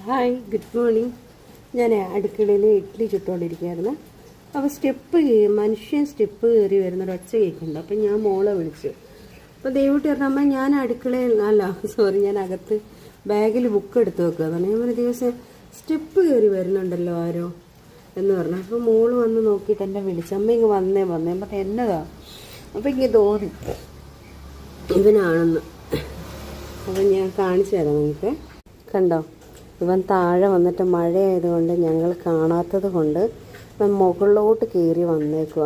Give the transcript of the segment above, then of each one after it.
Hi, good morning. ഞാൻ അടുക്കളയിൽ ഇഡ്ഡലി ചുട്ടുകൊണ്ടിരിക്കുകയായിരുന്നു. അപ്പോൾ മനുഷ്യൻ സ്റ്റെപ്പ് കയറി വരുന്നൊരൊച്ച കേൾക്കുന്നുണ്ട്. അപ്പം ഞാൻ മോളെ വിളിച്ചു. അപ്പോൾ ദൈവട്ടി പറഞ്ഞമ്മ ഞാൻ അടുക്കളയിൽ ഞാൻ അകത്ത് ബാഗിൽ ബുക്ക് എടുത്ത് വെക്കുക. ഞാൻ ഒരു ദിവസം സ്റ്റെപ്പ് കയറി വരുന്നുണ്ടല്ലോ ആരോ എന്ന് പറഞ്ഞു. അപ്പോൾ മോള് വന്ന് നോക്കിയിട്ട് എന്നെ വിളിച്ചു, അമ്മ ഇങ്ങ് വന്നേ അപ്പം എന്നതാ. അപ്പം ഇങ്ങനെ തോന്നി ഇവനാണെന്ന്. അപ്പം ഞാൻ കാണിച്ചു തരാം നിങ്ങൾക്ക്. കണ്ടോ, ഇവൻ താഴെ വന്നിട്ട് മഴയായതുകൊണ്ട് ഞങ്ങൾ കാണാത്തത് കൊണ്ട് ഇവൻ മുകളിലോട്ട് കയറി വന്നേക്കുക.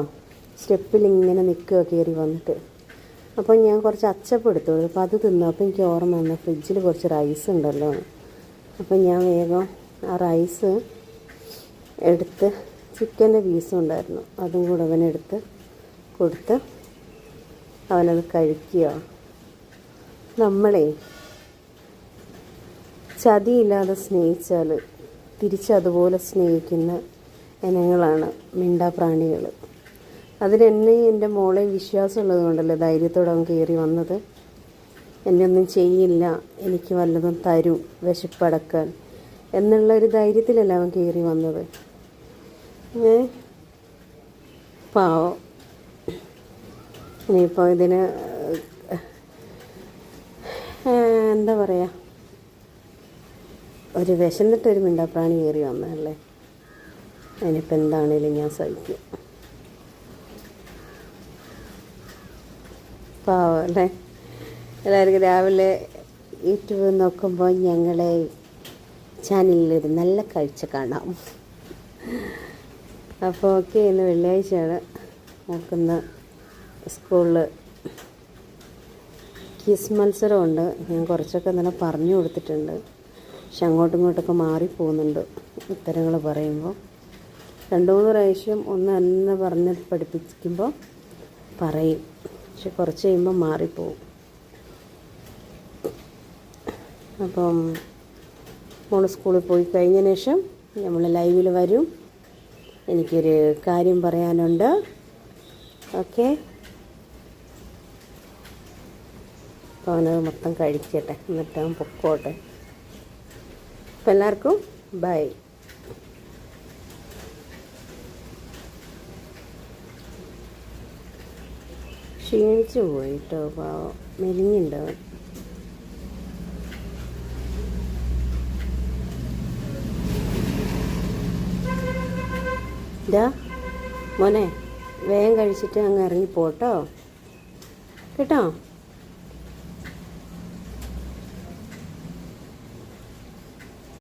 സ്റ്റെപ്പിൽ ഇങ്ങനെ നിൽക്കുക കയറി വന്നിട്ട്. അപ്പോൾ ഞാൻ കുറച്ച് അച്ചപ്പം എടുത്തു. അപ്പോൾ അത് തിന്നപ്പോൾ എനിക്ക് ഓർമ്മ വന്നു ഫ്രിഡ്ജിൽ കുറച്ച് റൈസ് ഉണ്ടല്ലോ. അപ്പം ഞാൻ വേഗം ആ റൈസ് എടുത്ത്, ചിക്കൻ്റെ പീസും ഉണ്ടായിരുന്നു, അതും കൂടെ അവനെടുത്ത് കൊടുത്ത് അവനത് കഴിക്കുക. നമ്മളെ ചതിയില്ലാതെ സ്നേഹിച്ചാൽ തിരിച്ചതുപോലെ സ്നേഹിക്കുന്ന ഇനങ്ങളാണ് മിണ്ടാപ്രാണികൾ. അതിനെന്നെയും എൻ്റെ മോളെയും വിശ്വാസമുള്ളത് കൊണ്ടല്ലേ ധൈര്യത്തോടെ അവൻ കയറി വന്നത്. എന്നെ ഒന്നും ചെയ്യില്ല, എനിക്ക് വല്ലതും തരും വിശപ്പടക്കാൻ എന്നുള്ളൊരു ധൈര്യത്തിലല്ല അവൻ കയറി വന്നത്. പാവം. ഇനിയിപ്പോൾ ഇതിന് എന്താ പറയുക, ഒരു വിശന്നിട്ടൊരു മിണ്ടാപ്രാണി കയറി വന്നതല്ലേ. അതിനിപ്പോൾ എന്താണേലും ഞാൻ സഹിക്കും. പാവം അല്ലേ. എല്ലാവർക്കും രാവിലെ യൂട്യൂബ് നോക്കുമ്പോൾ ഞങ്ങളെ ചാനലിലൊരു നല്ല കാഴ്ച കാണാം. അപ്പോൾ ഓക്കെ, ഇന്ന് വെള്ളിയാഴ്ചയാണ്. നോക്കുന്ന സ്കൂളിൽ ക്വിസ് മത്സരമുണ്ട്. ഞാൻ കുറച്ചൊക്കെ ഇന്നലെ പറഞ്ഞു കൊടുത്തിട്ടുണ്ട്. പക്ഷെ അങ്ങോട്ടും ഇങ്ങോട്ടൊക്കെ മാറിപ്പോകുന്നുണ്ട് ഉത്തരങ്ങൾ പറയുമ്പോൾ. 2-3 പ്രാവശ്യം ഒന്ന് തന്നെ പറഞ്ഞ് പഠിപ്പിക്കുമ്പോൾ പറയും, പക്ഷെ കുറച്ച് കഴിയുമ്പോൾ മാറിപ്പോവും. അപ്പം മോള് സ്കൂളിൽ പോയി കഴിഞ്ഞതിന് ശേഷം നമ്മൾ ലൈവിൽ വരും. എനിക്കൊരു കാര്യം പറയാനുണ്ട്. ഓക്കെ, അപ്പോൾ അവനത് മൊത്തം കഴിക്കട്ടെ, എന്നിട്ട് അവൻ പൊക്കോട്ടെ. അപ്പോൾ എല്ലാവർക്കും ബൈ. ക്ഷീണിച്ചു പോയിട്ടോ, പാവം മെലിഞ്ഞുണ്ടവൻ. ഇതാ മോനെ, വേഗം കഴിച്ചിട്ട് അങ്ങ് ഇറങ്ങിപ്പോട്ടോ കേട്ടോ.